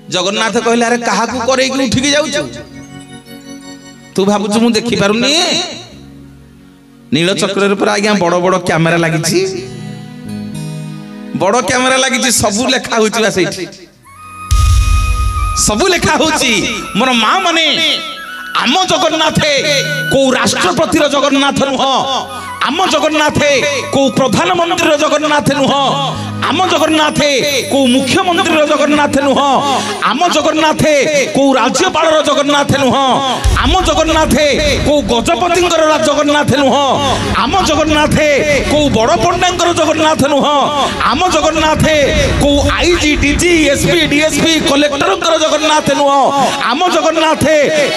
जगन्नाथ कहले अरे कहा करे उठिकी जाऊ तू भावुଛୁ मु देखि पारुनी नीलचक्र पर आज्ञा बड़ बड़ कैमेरा लगी बड़ कैमेरा लगी सबू लेखा हो सबू लेखा हो मोर माँ माने आम जगन्नाथ को राष्ट्रपति जगन्नाथ नुह आम जगन्नाथ को प्रधानमंत्री जगन्नाथ नुह आम जगन्नाथ को मुख्यमंत्री जगन्नाथ नुह आम जगन्नाथ को राज्यपाल जगन्नाथ नुह आम जगन्नाथ को गजपति जगन्नाथ नुह आम जगन्नाथ को बड़ पंडा जगन्नाथ नुह आम जगन्नाथ को IG DG SP DSP collector Jagannath नुह आम जगन्नाथ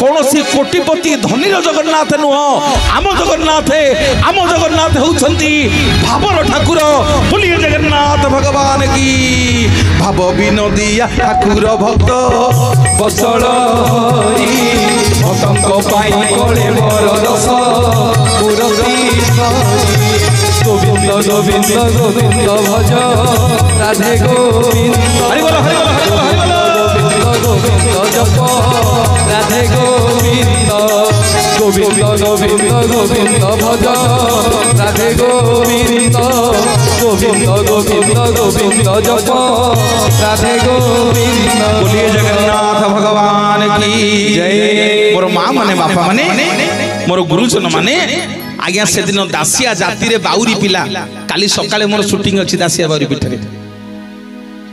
कौन कोटिपति धनी जगन्नाथ नुह आम जगन्नाथ होउछंती भावर ठाकुर बोलिए जगन्नाथ भगवान की भाव विनोदिया ठाकुर भक्त बसल भक्तों पाई कोले मोर रस मुरती गोविंद गोविंद गोविंद भज राधे गोविंद हरि बोल हरि बोल हरि बोल हरि बोल गोविंद जप राधे गोविंद गोविंद गोविंद गोविंद भज राधे गोविंद गोविंद गोविंद गोविंद जप राधे गोविंद बोलिए जगन्नाथ भगवान की जय। मोर माँ माने बापा माने मोर गुरुजन माने आज्ञा से दिन दासिया जाति रे बाउरी पिला काली सकाळे मोर शूटिंग अछि दासिया बाउरी पीठ रे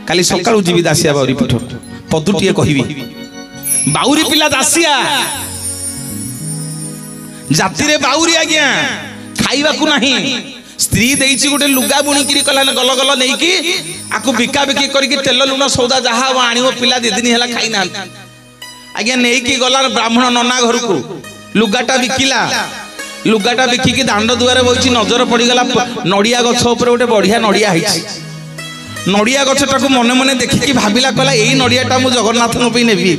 काली सकाळू जीवी दासिया बाउरी पीठ पदुटिए कहिबी बाउरी पिला दासिया जाति रे बाउरी आज्ञा खाइबा को नाही स्त्री देइछि गोटे लुगा बुणिकिरी कला गल गल नै कि आकु बिका बिकी करी कि तेल लुना सौदा जहा आनिबो पिला दे दिन हेला खाइ ना आज्ञा नै कि गला ब्राह्मण नना घर को लुगाटा बिकिला लुगाटा बिकिकी दांड दुआरे बइछि नजर पड़ी गला नडिया गछ ऊपर गोटे बढ़िया नडिया हैछि नडिया गछटाकू मने मने देखिकी भाबिला कहला एई नडियाटा मु जगन्नाथन पे नेबी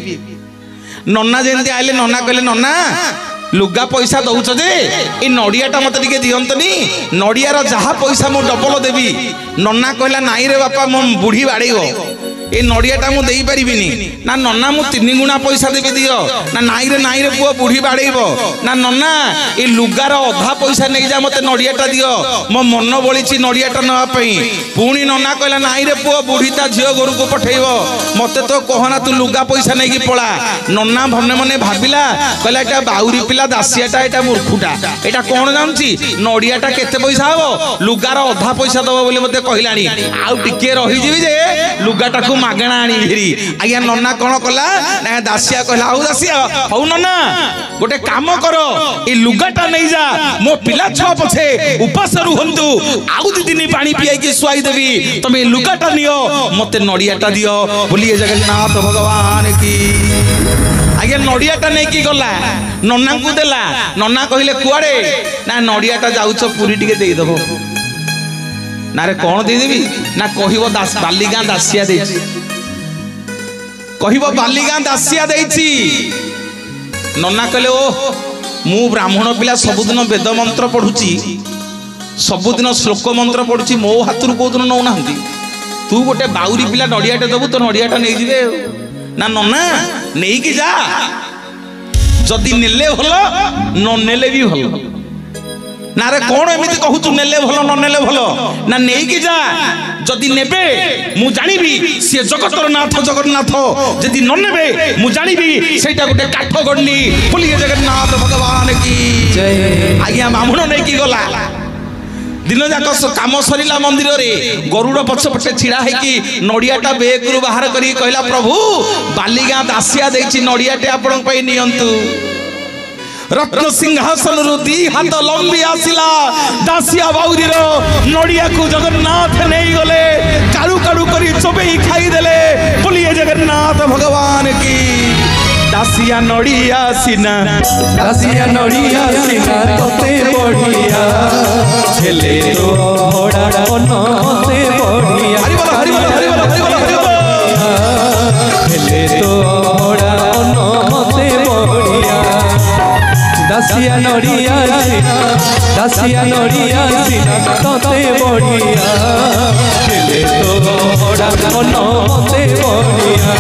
नन्ना जेंती आइले नन्ना कहले नन्ना लुगा पैसा दउछ जे ए नडियाटा मते टिके दियंतनी नडियार जहा पैसा मु डबल देबी नन्ना कहला नाई रे बापा मो बुढ़ी बाड़ेइबो ए नडियाटा मु देई परिबिनी ना नन्ना मु 3 गुना पैसा देबी दियो ना नाई रे पुओ बुढ़ी बाड़ेइबो ना नन्ना ए लुगार अधा पैसा नै जा मते नडियाटा दियो मो मन बळिछि नडियाटा नवा पई पुणी नन्ना कहला नाई रे पुओ बुढ़ी ता झियो घर को पठेइबो मते तो कहना तू लुगा पैसा नै कि पळा नन्ना भन्ने मने भाबिला कहला एटा बाउरी पिला दासियाटा एटा मूर्खुटा एटा कोन जानछि नडियाटा केते पैसा हबो लुगार अधा पैसा दबो बोली मते कहिलानी आउ टिके रहि जिवि जे लुगाटा को मागणा आनी फिरी आज्ञा नन्ना कौन कला ना दासिया कहला आउ दासिया हौ नन्ना गोटे काम करो ए लुगाटा नै जा मो पिला छ पछे उपास रुहंतु आउ दी दिन पानी पियाई के सुआई देबी तमे लुगाटा नियो मते नडियाटा दियो बोलिए जगन्नाथ भगवान की आज्ञा नडियाटा नै की गला नन्ना को देला नन्ना कहिले कुआडे ना नडियाटा जाउछ पुरी टिके देई दबो ना रे कौन दे देबी ना कहिबो दास बालीगां दासिया देछि कहिबो बालीगां दासिया देछि नन्ना कहले ओ मु ब्राह्मण पिला सबुदिन वेद मंत्र पढुची सबुदिन श्लोक मंत्र पढुची मो हातुर कोदिन नौ नाहंती तू गोटे बाउरी पिला नडियाटे दबु तो नडियाटा नै जिवे ना नन्ना नै कि जा जदी नेले भलो न नेले भी भलो ना रे कौन एमिति कहू तू नेले भलो न नेले भलो ना नेई कि जा जदी नेबे मु जानिबी से जगतर नाथ जगन्नाथ जदी न नेबे मु जानिबी सेटा गोटे काठ गडनी बोलिए जगन्नाथ भगवान की जय। आज्ञा ब्राह्मण नै कि गला दिन जाक काम सरिला मंदिर रे गरुड़ पछ पछे छिड़ा है कि नडियाटा बेगरु बाहर करी कहला प्रभु बालीगां दासिया देछि नडियाटे आपन पई नियंतु रत्न सिंहासन रुदी हाथ लंबी आसिला दासिया बाउरी रो नडिया को जगन्नाथ नहीं गले कारू कारू करी चोबेई खाई देले बोलिए जगन्नाथ भगवान की दासिया नडिया सिना तोते बढ़िया छेले तो बड़ा बनते बढ़िया हरि बोल हरि बोल हरि बोल हरि बोल हरि बोल छेले तो बड़ा बनते बढ़िया दासिया नडिया तोते बढ़िया छेले तो बड़ा बनते बढ़िया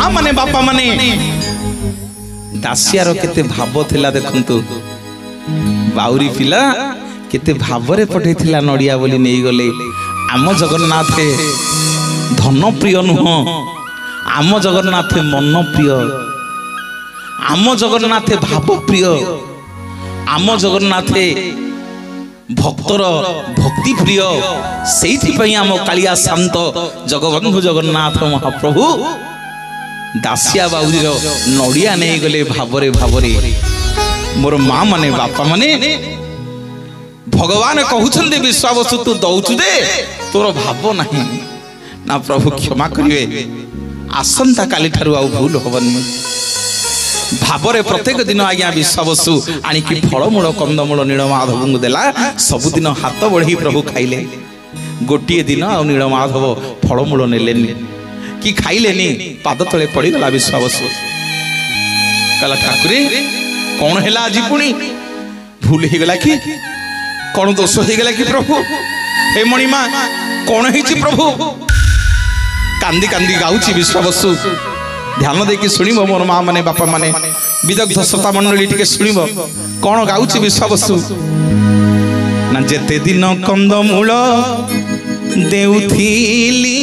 माँ माने बापा माने दासियार केते भाव थिला देखंतु बाउरी पिला केते भावरे पठेथिला नडिया बोली नेई गले आम जगन्नाथ धन प्रिय नुह आम जगन्नाथ मन प्रिय आम जगन्नाथ भाव प्रिय आम जगन्नाथ भक्तर भक्ति प्रिय से आम कालिया शांत जगबंधु जगन्नाथ महाप्रभु दासिया बाउरी नड़िया नहीं गले भावरे भावरे मोर माँ माने बापा माने भगवान कहउछन्ते विश्वावसु तू दौचु दे तोर भाव नहीं ना प्रभु क्षमा करिवे आसंता काली ठारु आ भूल होबनी भावरे प्रत्येक दिन आज्ञा विश्वावसु आणिकी फलमूल कंदमूल नीलमाधव को देला सबुदिन हाथ बढ़ी प्रभु खाइले गोटे दिन आ नीलमाधव फलमूल नेलेनी कि खाइलेनी पाद तले पड़ीगला विश्वावसु कहला ठाकुरे कौन है आज पुणी भूल हो गला कि कौन दोष हो गला कि प्रभु हे मणिमा कौन है प्रभु कांदी कांदी गाउची विश्वावसु ध्यान देकी शुणव मोर माँ माने बापा माने विदग्ध श्रोता मंडली टिके शुणव कौन गाउची विश्वावसु ना जेते दिन कंदमूल देउथिली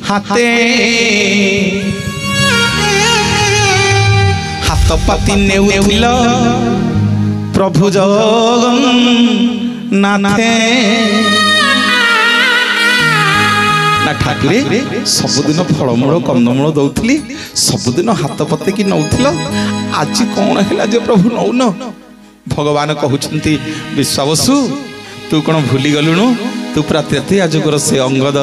हाथे हाथ पाती नेउथिल प्रभु जगन्नाथे ना ठाकुरे सबुदिन फलमूल कंदमूल दौली सबुदिन हाथ पते कि नौथिल आज कौन है जे प्रभु नौन भगवान कहउछन्ति विश्वावसु तू कौन भूली गलुणु तू पूरा तेतिया जुगर से अंगद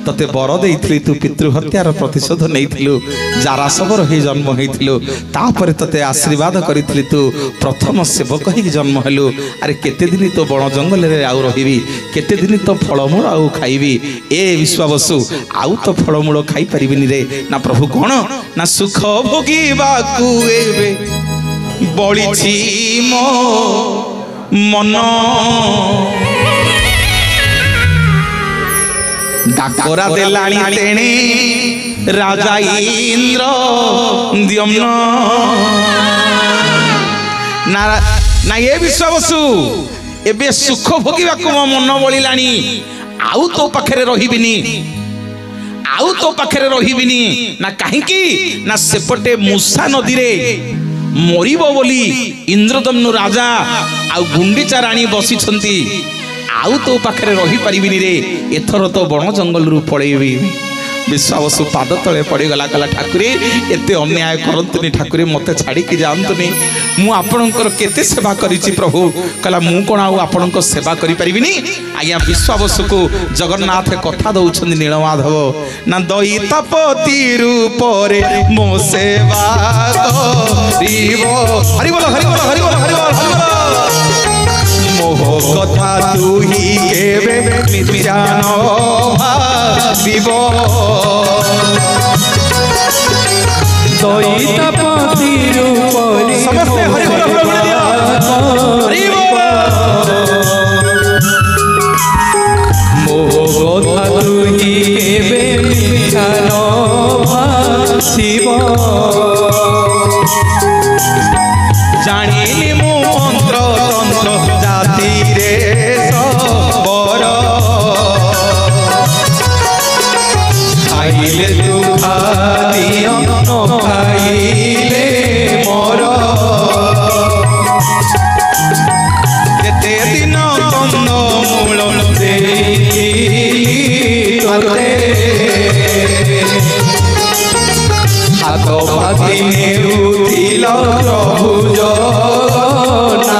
तते बर देइथिली तू पितृहत्यार प्रतिशोध नैथिलु जारासवर ही जन्म होइथिलु तापरे तते आशीर्वाद करिथिली तू प्रथम सेवक ही जन्म हेलु अरे केते दिन तो बण जंगल रे आउ रहिबी केते दिन तो फलमूल आउ खाइबी ए विश्वावसु आउ तो फलमूल खाई परिबिनी रे ना प्रभु कोन ना सुख भोगीबाकू एबे बळिछि मो मन डाकरा देलाणी तेणे राजा इंद्र द्युम्न ना ये विश्वावसु एबे सुख भोगिबाकू मो मन बळिलाणी आउ तो पाखरे रहिबिनी आउ तो पाखरे रहिबिनी ना काहेकि ना सेपटे मूसा नदी रे मरिबो बोली इंद्रदम्नु राजा आउ गुंडीचा रानी बसी छंती आउ तो पाखरे रही परिबिनी रे एथर तो बण जंगल रु पळेबी विश्वावसु पाद तले पड़ीगला कहला ठाकुरे एते अन्याय करंतुनी ठाकुरे मते छाड़ी कि जानतुनी मु आपणकर केते सेवा करिछि प्रभु कहला मु कोन आउ आपणक सेवा करि परिबिनी आज्ञा विश्वावसु को जगन्नाथ कथा दउछन नीलमाधव ना दैतपति रूप रे मो सेवा करिवो हरि बोल हरि बोल हरि बोल हरि बोल हरि बोल मोह कथा तू ही केबे मिथ्यान भाविबो दैतपति रूप रे समस्ते हरि बोल हरि बोल मोह कथा तू ही केबे मिथ्यान भाविबो जानिली मु मंत्र तंत्र जाति रे सबर खाइले तू खादिय न खाइले मोर केते दिन कंदमूल देइली तोते हाथ पाती नेउथिल प्रभु जगन्नाथे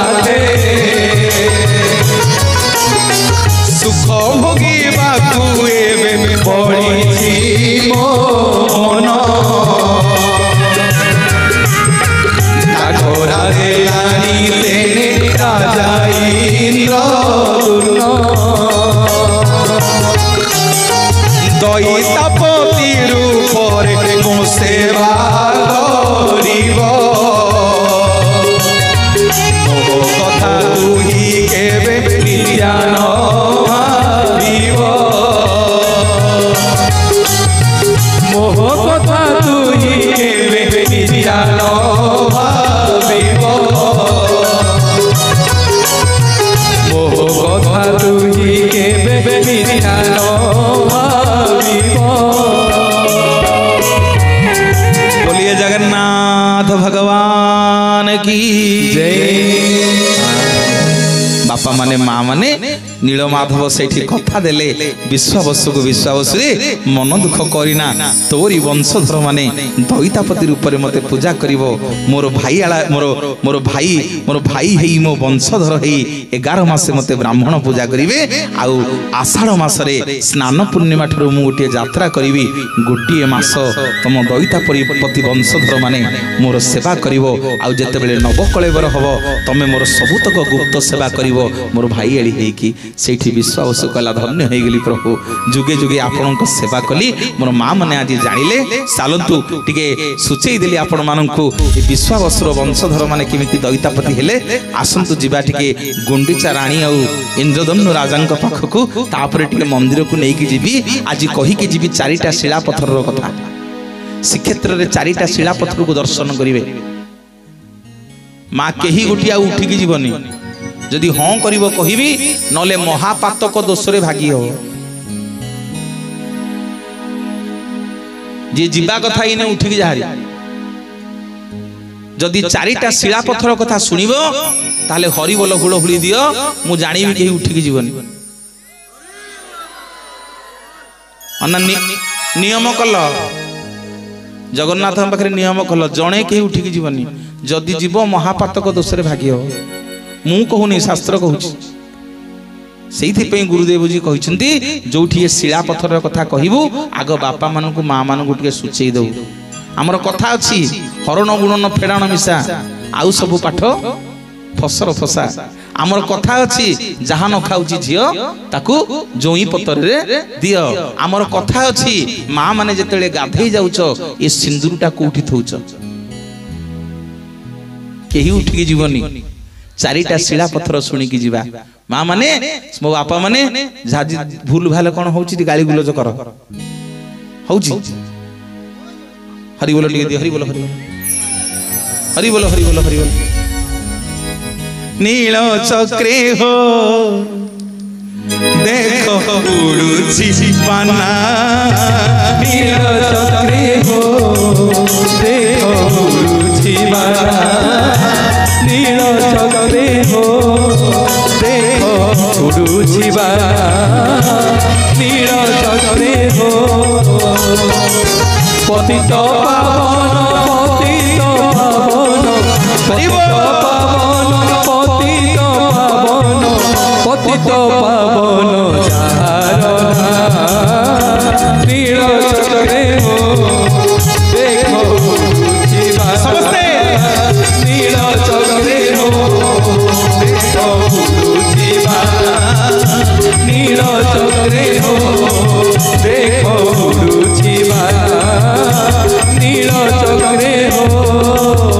सुख भोगिबाकू एबे बळिछि मो मन डाकरा देलाणी तेणे राजा इंद्र दैतपति रूप रे मो सेवा करिवो मोह कथा तू ही केबे मिथ्यान भाविबो मोह कथा तू ମିଥ୍ୟା ନ ଭାବିବ। बोलिए जगन्नाथ भगवान की जय। बापा माने माँ माने नीलमाधव से कथा देले विश्वावसु को विश्वावसु मन दुख करना तोरी वंशधर माने दैतापति रूप में मते पूजा करिवो। मोर भाई आला मोर भाई है मो वंशधर है 11 मास मते ब्राह्मण पूजा करिवे। आउ आषाढ़ मासरे स्नान पूर्णिमा ठुर मु गोटे यात्रा करिवि। गोटे मास तम दैतापति वंशधर माने मोर सेवा करिवो। आउ जेते बेले नवकलेवर हबो तमे मोर सबुतक गुप्त सेवा करिवो। मोर भाई एड़ी है कि सेठी विश्वास कला धन्य हो गली प्रभु जुगे जुगे आपण सेवा कली। मोर माँ मैंने आज जानिले सालंतु टिके सूचई देली आपण माननकु विश्वावसुर वंशधर माने केमिति दैतापति हेले। आसंतु जिबा टिके गुंडीचा रानी आ इंद्रदम्नु राजांक पाखकु तापरे टिके मंदिर को नेकी जीवी। आज कही के जीवी 4टा शिलापत्थर कथा श्रीक्षेत्र रे 4टा शिलापत्थर को दर्शन करिवे। माँ केही गोटिया उठिकी जीवनी जदि हाँ करिवो कहिबी नले महापातक दोषरे भागी हो। जे जीवा कथा इने उठिकी जाहारी जदि 4टा शिलापत्थर कथा सुनिबो ताले हरि बोल हुलहुली दियो मु जानिबी केही उठिकी जीवनी। अनन्य नियम कल जगन्नाथ पाखे नियम कल जणे केही उठिकी जीवनी जदि जीव महापातक दोषरे भागी हो। मु कहूनी शास्त्र कहूँ से गुरुदेव जी कहते जो शिलापत्थर कथा कहबू आग बापा मानू माँ मानू सूचई दऊ। आमर कथा अच्छी हरण गुणन फेड़ाण मिशा आउ सब पाठ फसर फसा। आमर कथा अच्छी जहाँ न खाऊची झील ताकू जोई पतर दिय। आमर कथा अच्छी माँ माने जेतेले गाधई जाउच ए सिंदूरटा कोठी थौच केही उठिकी जीवनी। 4टा शिलापत्थर शुणिकी जीवा। माँ माने मो बापा माने भूल भाल कौन होची गाली गुलज कर होची। हरि बोल टिके दियो हरि बोल हरि बोल हरि बोल हरि बोल हरि बोल। नील चक्रे हो देखो उड़ुची पाना। नील चक्रे हो देखो उड़ुची पाना। नील चक्रे हो देखो उड़ुची पाना। नील चक्रे हो पतित पावन पतित पावन पतित पावन पतित पावन पतित पावन नील चक्रे हो देखो उड़ुची पाना। नील चक्रे हो देखो उड़ुची पाना। नील चक्रे हो देखो उड़ुची पाना। नील चक्रे हो।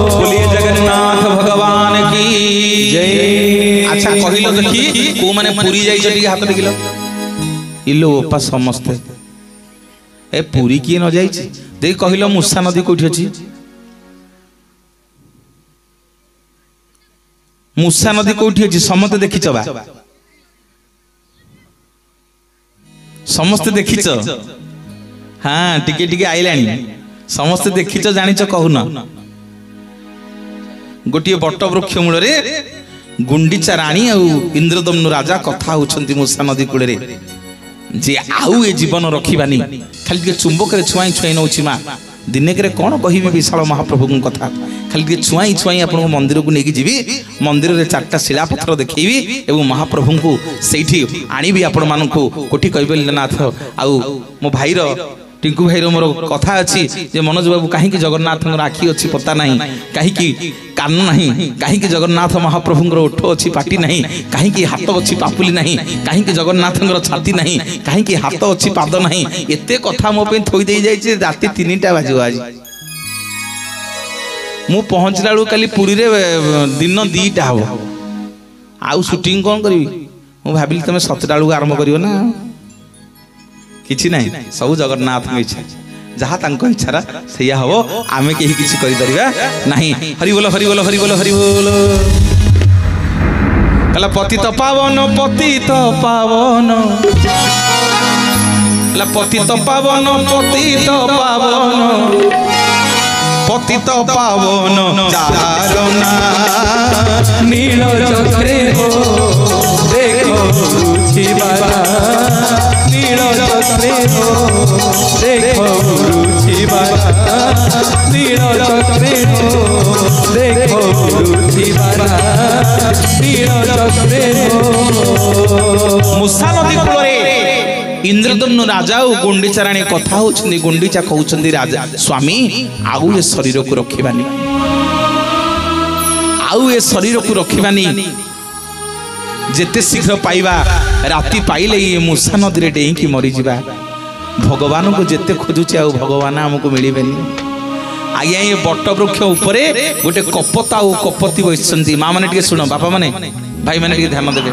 बोलिए जगन्नाथ भगवान की जय। अच्छा कहिलो देखी को माने पुरी जाई जटी हाथ देखिलो इलो ओपा समस्ते ए पुरी की न जाई छी देख कहिलो मुसा नदी कोठी अछि। मुसा नदी कोठी अछि समते देखिछ बा समस्ते देखिछ। हाँ टिके टिके आइलानी समस्ते देखिछ जानिछ कहून। गोटे बट वृक्ष मूल गुंडीचा राणी आ इंद्रदम्नु राजा कथा होउछंती मुसा नदी कूल जे आउ ए जीवन रखिबानी खाली टिके चुंबक छुआई छुआई नौछि माँ दिने के कौन कहबी विशाल महाप्रभु कथा खाली टिके छुआई छुआई आपन मंदिर को लेकिन जीवी। मंदिर रे 4टा शिलापत्थर देखैबी एवं महाप्रभु को सेठी आनिबी आपण मानकु कोठी कहबेल नाथ आउ मो भाईर टिंकू भाईर मोर कथा अच्छी जे मनोज बाबू कहीं जगन्नाथ आखि अच्छी पता नहीं कहीं कान नहीं कहीं जगन्नाथ महाप्रभु ओठ अच्छी पाटी नहीं कहीं हाथ अच्छी पापुली नहीं कहीं जगन्नाथ छाती नहीं कहीं हाथ अच्छी पाद नहीं एते कथा मो पे थोई दे जाइए राति 3टा बाजिव। आज मु पहुँचला बेलू काली पुरी रे दिन 2टा हम आउ शूटिंग कौन करी मु भाविली तुम 7टा बेलू आरंभ करियो ना किछि नहीं सब जगन्नाथ इच्छा जहाँ तांको इच्छा सैया हम आमे केही किछि करि परिबा नहीं। हरि बोल हरि बोल हरि बोल हरि बोल। कहला पतित पावन पतित पावन कहला पतित पावन पतित पावन पतित पावन चारणा नील चक्रे हो देखो रुचिबारा नील चक्रे हो देखो रुचिबारा नील चक्रे हो देखो रुचिबारा नील चक्रे हो। मुसा नदी कूल इंद्रदम्नु राजा और गुंडीचा राणी कथा होउछन्ती। गुंडीचा कहउछन्ती राजा स्वामी आउ ए शरीर को रखिबानी आउ ए शरीर को रखिबानी जेते शीघ्र पाइबा राति पाइले ये मुसा नदी रे डेई की मरी जिबा भगवान को जेते खोजुचे आउ भगवान हमको मिलिबेनी। आज्ञा ये बट वृक्ष उपरे गोटे कपता और कपति बसिछन्ती। माँ माने टिके सुनो बापा माने भाई माने टिके ध्यान देबे।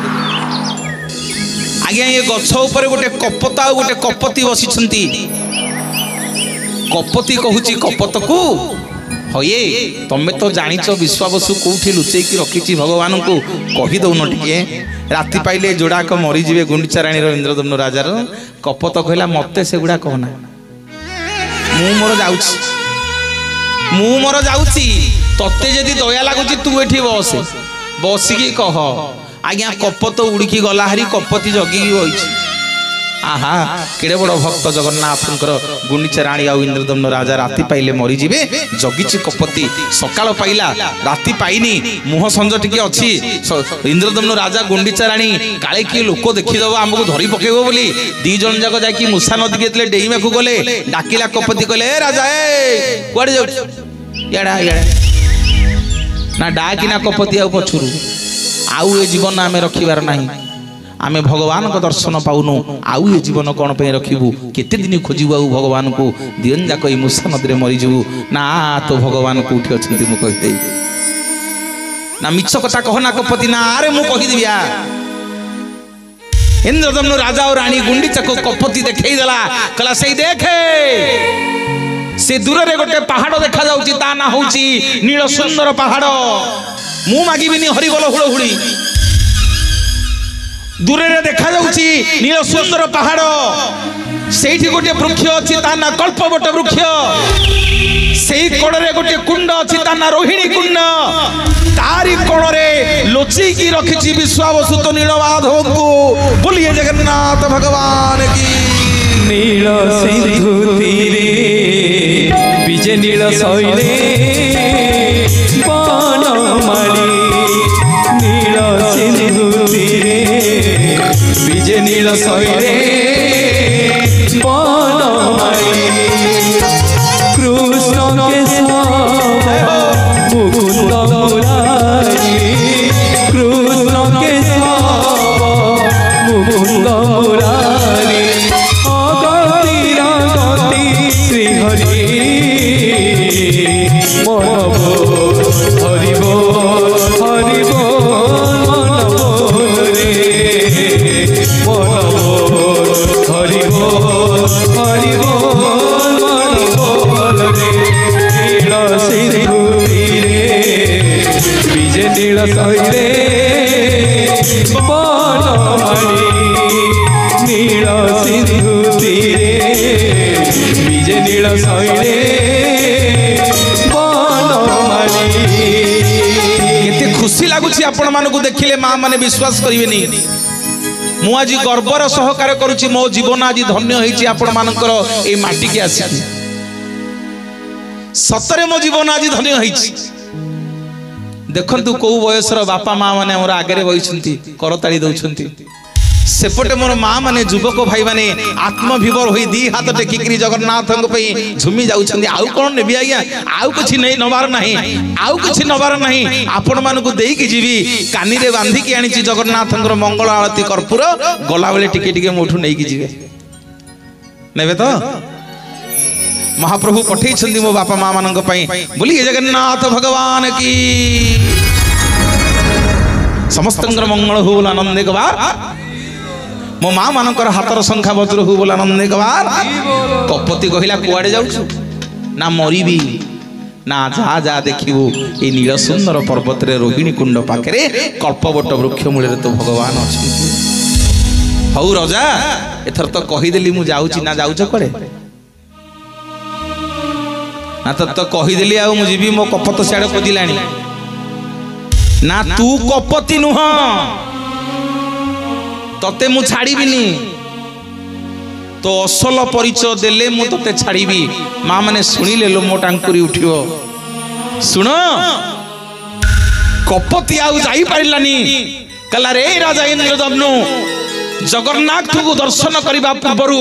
आज्ञा ये गछ ऊपर गोटे कपता और गोटे कपति बसिछन्ती। कपति कहूची कपत को हये तमे तो जानिच विश्वावसु कोठी लुचै की रखिछि भगवान को कहि दउन टिके राति पाइले जोड़ाक मरी जिवे गुंडीचा रानी रो इंद्रदम्नु राजा रो। कपत कहला मते सेगुडा कहना मु मोर जाउछि तते जदि दया लागुछि तू एठी बस बसिकी कह। आज्ञा कपत उड़िकी गला हरी कपति जगी होइछि। आहा केड़े बड़ भक्त जगन्नाथंकर गुंडीचा राणी आ इंद्रदम्नु राजा राति पाइले मरी जिवे जगिछि कपति। सकाळ पाइला राति पाइनी मुह संज टिके अछि इंद्रदम्नु राजा गुंडीचा राणी काले की लोक देखि दबो हमको धरि पकेबो बोली दी जन जाक जाकी मुसा नदी केतले डेईमा को गले डाकिला कपति कहले ए राजा ए कोडे जाउ याडा याडा ना डाकी ना कपति आ पछुरु आउ ए जीवन आमे रखिबार नाही। आमे भगवान को दर्शन पाउनु आउ ये जीवन कौन पे रखिबू केते दिन खोजिबू आउ भगवान को दियन जा कई मुसा नदी रे मरी जीवू ना तो भगवान को उठी अछंती मु कहि देई ना मिछ कथा कहना कपति ना अरे मु कहि दिबिया। इंद्रदम्नु राजा और रानी गुंडीचा को कपति देखै देला कहला सेई देखे से दूर रे गोटे पहाड़ देखा जाउची ता ना होउची नील सुंदर पहाड़ मु मागिबिनी हरिबोल हुळहुळी दूर रे देखा जाउची नील सुंदर पहाड़ सेठी गोटे वृक्ष अछि ता ना कल्पवट वृक्ष सेई कोण रे गोटे कुंड अछि ता ना रोहिणी कुंड तारी कोण रे लोची की रखिछि विश्वावसुत नीलमाधव को बोलिए जगन्नाथ भगवान की। नील सिंधु तीरे विजय नील शैले बनमाली नील सिंधु तीरे विजय नील शैले बनमाली कृष्ण केशव मुकुंद मुरारी कृष्ण केशव मुकुंद मुरारी श्री हरि मन बोल हरि बोल हरि बोल मन बोल रे मन बोल हरि बोल हरि बोल मन बोल रे। नील सिंधु तीरे विजय नील शैले बनमाली नील सिंधु तीरे विजय नील शैले बनमाली। केते खुशी लागुछि आपण मानको देखिले मां माने विश्वास करिवेनी मु आज गर्वर सहकार करूछि मो जीवन आज धन्य होइछि आपण मानकर ए माटी के आसी सतरे मो जीवन आज धन्य होइछि। देखंतु को बयसर बापा मां माने हमर आगे बइछंती करताली दउछंती सेपटे मोर मां माने युवक भाई माने आत्मविभोर होई दी हाथ टेकिकरी जगन्नाथ पे झुमी जाउछंती आउ कोन नेबी आज्ञा आउ किछि नै नबार नाही आउ किछि नबार नाही आपण मानको देई कि जीवी कानी रे बांधी कि आनिछि जगन्नाथंकर मंगल आरती कर्पूर गला बेले टिके टिके मोठू नै कि जीवे नेबे तो महाप्रभु पठै छंदी मो बापा मां मानक पई बोलिए जगन्नाथ भगवान की समस्तंकर मंगल हो आनंद एक बार मो मां मानकर हाथर संख्या वज्र हो बोला आनंद एक बार। कपति कहिला कुआडे जाउछु ना मरीबी ना जा जा देखिबू ए नील सुंदर पर्वत रे रोहिणी कुंड पाखरे कल्पवट वृक्ष मूल तो भगवान अछंती। हौ राजा एथर तो कहीदेली मु जाऊची ना जाऊछ करे ना तो कहीदेली आ मु जीवी मो कपत सियाड़े खोजिलानी ना तू कपति नुह तते मु छाड़ीबिनी तो असल परिचय देले मु तते छाड़ीबी। माँ माने सुनिले लो मो टांकुरी उठियो सुन कपति आउ जाई पारिलानी कला रे राजा इंद्रदम्नु जगन्नाथ को दर्शन करबा पूर्व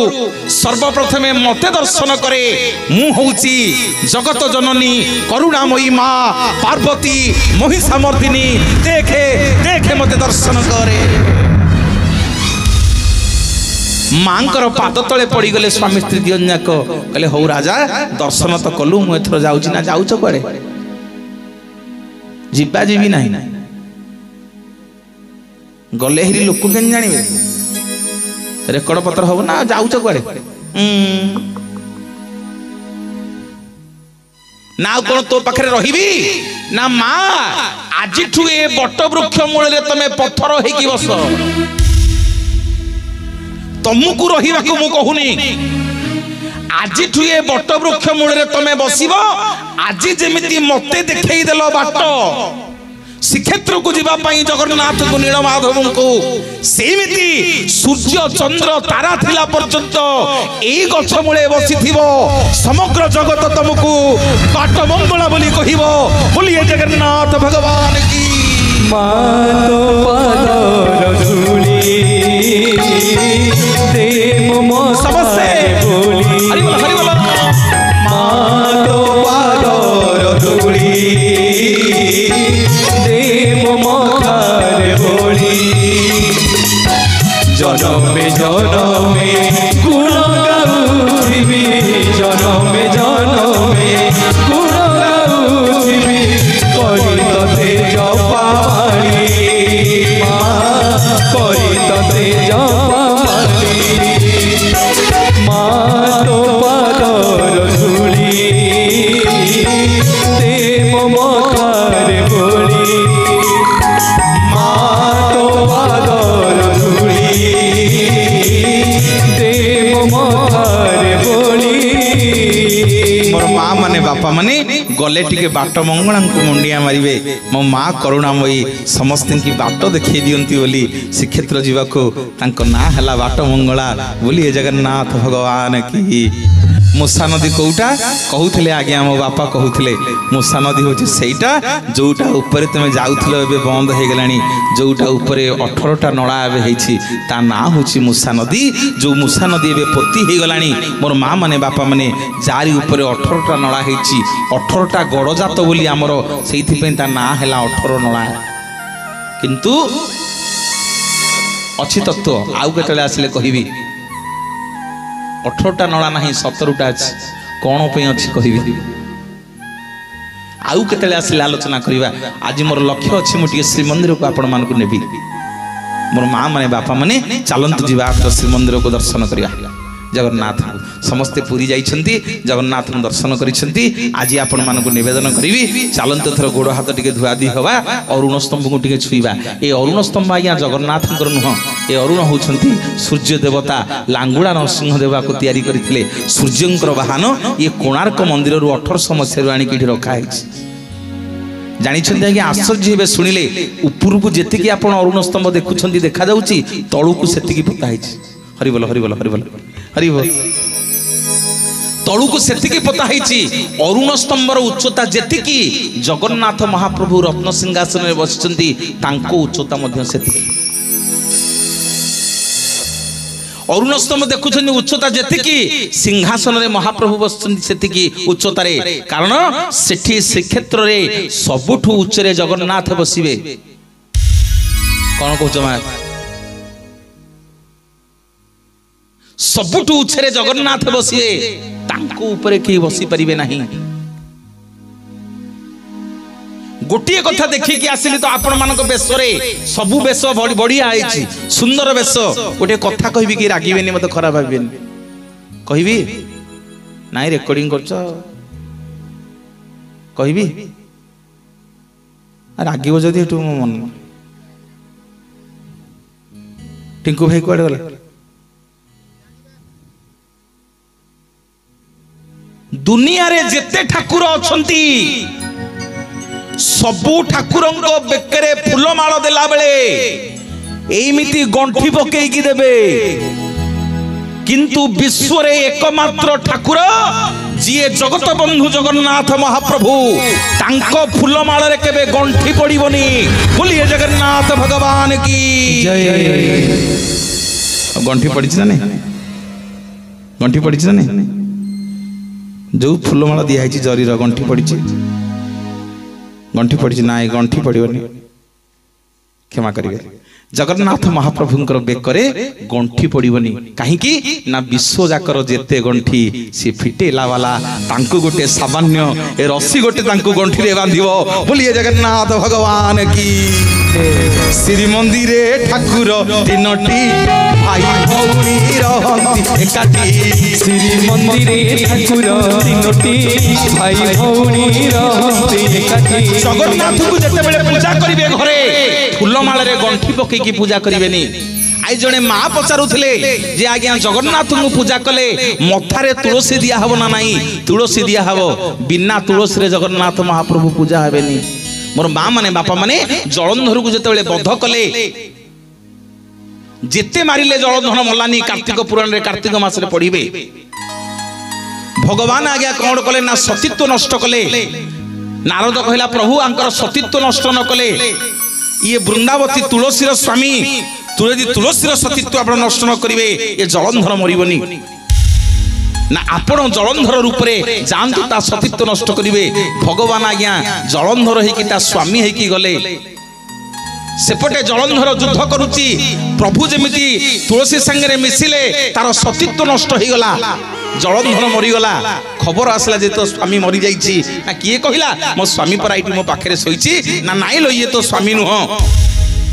सर्वप्रथम मते दर्शन करे मु होउची जगत जननी करुणामयी माँ पार्वती महिषामर्दिनी देखे देखे मते दर्शन करे। मांकर पाद तले पड़ी गले स्वामी स्त्री दियन जाक कहले हौ राजा दर्शन तो कलु मु एथर जाउची ना जाउछ करे जिबा जीवी नाही गले हिरी लोक केन जानिबे रेकर्ड पत्र हबो ना जाउछ करे ना कोन तो पाखरे रहिबी ना माँ आज ठु ए बट वृक्ष मूल रे तमे पत्थर हेकी बस तुमको रहिबा को मु कहूनी आज ठु ए बट वृक्ष मूल रे तमे बसिबो आज जेमिति मते देखै देलो बाट श्रीक्षेत्र को जीवा पाई जगन्नाथ को नीलमाधव को सेमिति सूर्य चंद्र तारा थिला पर्यंत एई गछ मूले बसिथिबो समग्र जगत तुमको बाट मंगला बोली कहिबो। बोलिए जगन्नाथ भगवान की। मातो पादर धूली देव मो समस्ते बोली हरि बोल मातो पादर धूली देव मोखार बोली जनमे जनमे गुण गाउथिबी जनमे जनमे गुण गाउथिबी करी तते जपाली करी तते जपाली मातो पादर धूली देव मोखार बोली मातो पादर धूली देव मोखार बोली। मोर माँ माने बापा माने गले टिके बाट मंगला को मुंडिया मारिबे मो माँ करुणामयी समस्त की बाट देखै दियंती बोली श्रीक्षेत्र जीवाको तांको ना हला बाट मंगला। बोलिए जगन्नाथ भगवान की। मूषा नदी कोउटा कहूथिले आज्ञा मो बापा कहूथिले मूषा नदी होची सेइटा जोटा ऊपर तमे जाउथिलो एबे बंद हे गेलानी जोटा ऊपर 18टा नळा एबे हेछि ता ना होची मूषा नदी जो मूषा नदी एबे पोती हे गेलानी मोर माँ माने बापा माने जारी ऊपर 18टा नळा हेछि 18टा गडजात बोली हमरो सेइथि पे ता ना हैला 18 नळा किंतु अछि तत्व आउ केतले आसिले कहिबी 18टा नळा नाही 17टा अछि कोन पे अछि कहिबी आउ केतले आसिले आलोचना करिबा। आज मोर लक्ष्य अछि मुटिए श्री मंदिर को आपण मान को नेबी मोर माँ माने बापा माने चलंतु जीवा श्री मंदिर को दर्शन करिया। जगन्नाथ समस्ते पुरी जाइछंती जगन्नाथ दर्शन करिछंती आज आपण मान को निवेदन करिवि चलंतु थर गोड़ हाथ टिके धुआदी हवा अरुण स्तंभ को टिके छुईबा। ए अरुण स्तंभ आज्ञा जगन्नाथ नुह ए अरुण होउछंती सूर्य देवता लांगुड़ा नरसिंह देवा को तैयारी करथिले सूर्यंकर वाहन ये कोणार्क मंदिर रु 1800 मसीह आनी किठी रखा है। जानिछंती आज्ञा आश्चर्य हेबे सुनिले ऊपर को जेतिकी आपण अरुण स्तंभ देखुछंती देखा जाउची तळु को सेतिकी पता है। हरि बोल हरि बोल हरि बोल हरि बोल तळु को सेतिकी पता है। अरुण स्तंभर उच्चता जेतिकी जगन्नाथ महाप्रभु रत्न सिंहासन में बसिचंती तांको उच्चता मध्य सेतिकी। अरुण स्तंभ देखुछंती उच्चता जेतिकी सिंहासन रे महाप्रभु बसिचंती सेतिकी उच्चता रे कारण सेठी श्रीक्षेत्र रे सबुठु उच्च रे जगन्नाथ बसिबे। कोन कहउछ मा सबुठु उच्चरे जगन्नाथ बसिए तांको ऊपर के बसी परिबे नहीं। गोटिए कथा देखि कि आसिली तो आपण मानक बेसरे सबु बेस बढ़िया आइछि सुंदर बेस गोटे कथा कहबी कि रागिबेनी मते खराब भाबिबेनी कहबी नाइ रेकॉर्डिंग करछ कहबी रागिब जदि एटू मो मन टिंकू भाई कुआडे गला दुनिया रे जेते ठाकुर अछंती सबू ठाकुरंको बेकरे फूलमाଳ देला बेले एमिति गंठी पकेकी देबे किंतु विश्व रे एकमात्र ठाकुर जिए जगत बंधु जगन्नाथ महाप्रभु तांको फूलमाळ रे केबे गंठी पड़िबनी बोलिए जगन्नाथ भगवान की जय। गंठी पड़ी ना नहीं गंठी पड़ी ना नहीं जो फूलमाळ दिया है जरीर गंठी पड़ी गंठी पड़ी ना गंठी पड़ोनी क्षमा करेंगे जगन्नाथ महाप्रभुंकर बेकरे गंठी पड़ोनी कहीं ना विश्व जाकर जेते गंठी सी फिटेला वाला तांकु गोटे सामान्य ए रस्सी गोटे तांकु गंठी रे बांधिबो बोलिए जगन्नाथ भगवान की। श्री मंदिरे ठाकुर तीनोटी भाई भौणी रहंती एकाठी श्री मंदिरे ठाकुर तीनोटी भाई भौणी रहंती एकाठी जगन्नाथ को जते बेले पूजा करिवे घरे फूलमाळ रे गंठी पकेकी पूजा करिवेनी। आई जने माँ पचारुथिले जे आज्ञा जगन्नाथ को पूजा कले मथारे तुलसी दिया हबो ना नाही तुलसी दिया हबो बिना तुलसी रे जगन्नाथ महाप्रभु पूजा हेबेनी। मोर माँ माने बापा माने जलंधर को जते बेले बध कले जेते मारिले जलंधर मलानी कार्तिक पुराण रे कार्तिक मास रे पढ़िबे भगवान आज्ञा कौन कले ना सतीत्व नष्ट कले नारद कहला प्रभु आंकर सतीत्व नष्ट न कले ये वृंदावती तुलसीर स्वामी तुलसीर सतीत्व आप नष्ट न करेंगे ये जलंधर मरबनी ना आपण जलंधर रूप रे जानतु ता सतीत्व नष्ट करेंगे भगवान आज्ञा जलंधर होइकी ता स्वामी होइकी गले सेपटे जलंधर युद्ध करुची प्रभु जेमिति तुलसी संगे मिसिले तार सतीत्व नष्ट हो गला जलंधर मरीगला खबर आसला जे तो स्वामी मरी जाइछि ना किए कहिला मो स्वामी पर आइटी मो पाखरे सोइछि ना नाइ लो ये तो स्वामी नुह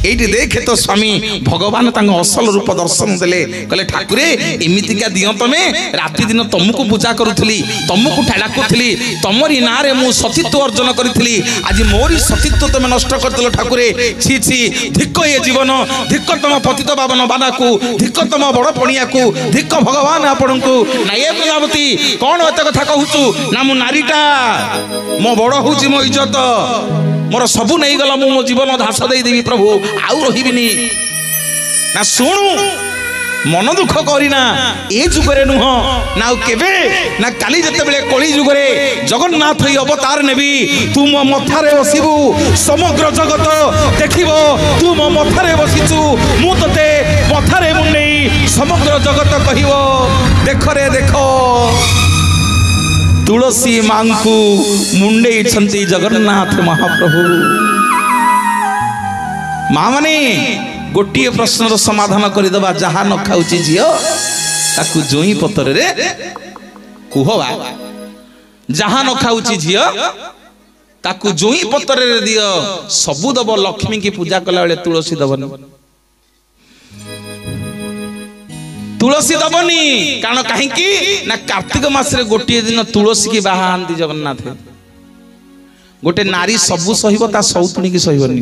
एठी देखे तो स्वामी भगवान तांग असल रूप दर्शन देले कहले ठाकुरे एमितिका दियो तमे राति दिन तुमको पूजा करूथली तुमको डाकुथली तमरी ना रे मु सतीत्व अर्जन करथली आज मोरी सतीत्व तमे नष्ट करतलो ठाकुरे छी छी धिक्क ये जीवन धिक्क तम पतित पावन बानाकू धिक्क तम बड़ पणिया को धिक्क भगवान आपनकू ना ये प्रजापति कोन एत कथा कहूचु ना मु नारीटा मो बड़ होउची मो इज्जत मोर सबू नहीं गला मो जीवन धास दे देवी प्रभु आउ रहिबिनी ना सुनु मन दुख करिना ए जुगरे नुह ना केबे ना काली जते बेले कली जुगरे जगन्नाथ ही अवतार नेबी तू मो मथारे बसिबू समग्र जगत देखिबो तू मो मथारे बसिचू मु तते मथारे मुंडई समग्र जगत कहिबो देख रे देखो तुलसी मांकू मुंडे छंती जगन्नाथ महाप्रभु माँ माने गोटे प्रश्नर समाधान करदेबा जहा न खाऊची झियो ताकू जोई पतर रे कुहवा जहा न खाऊची झियो ताकू जोई पतर रे दियो सबु दब लक्ष्मी की पूजा कला बेले तुलसी दबनी तुलसी दबनी कारण कहीं ना कार्तिक मास रे गोटे दिन तुलसी की बाहांती जगन्नाथ गोटे नारी सबु सहिबो ता सौतुणी की सहिबनी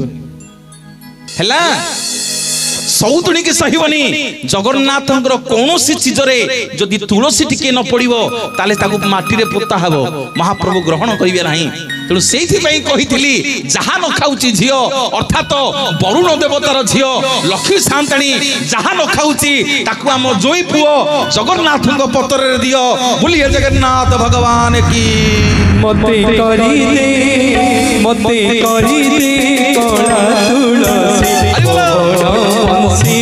हैला सौतुणी की सहिबनी जगन्नाथंकर कोनोसी चीज रे जदि तुलसी टिके न पड़िबो ताले ताकू माटी रे पोता हबो महाप्रभु ग्रहण करिवे नाही तेणु सेठी पई कहिथिली जहा न खाउची झियो अर्थात वरुण देवतार झियो लक्ष्मी शांताणी जहा न खाउची ताकू हम जोई पुओ जगन्नाथंक पतर रे दियो बोलिए जगन्नाथ भगवान की मते करी दे कोला तुलसी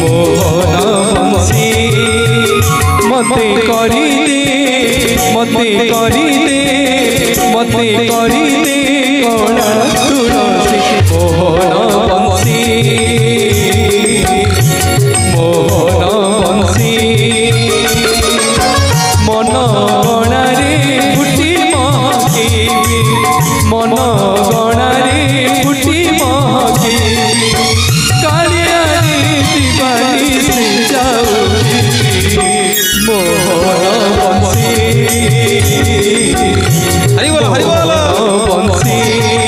मोहनसी मते करी दे कोला तुलसी मोहनसी मन गणारे फुटी मकेबी मन गणारे फुटी मकेबी कालिया दिवाली से जाऊ मोह बंसी हरि बोल बंसी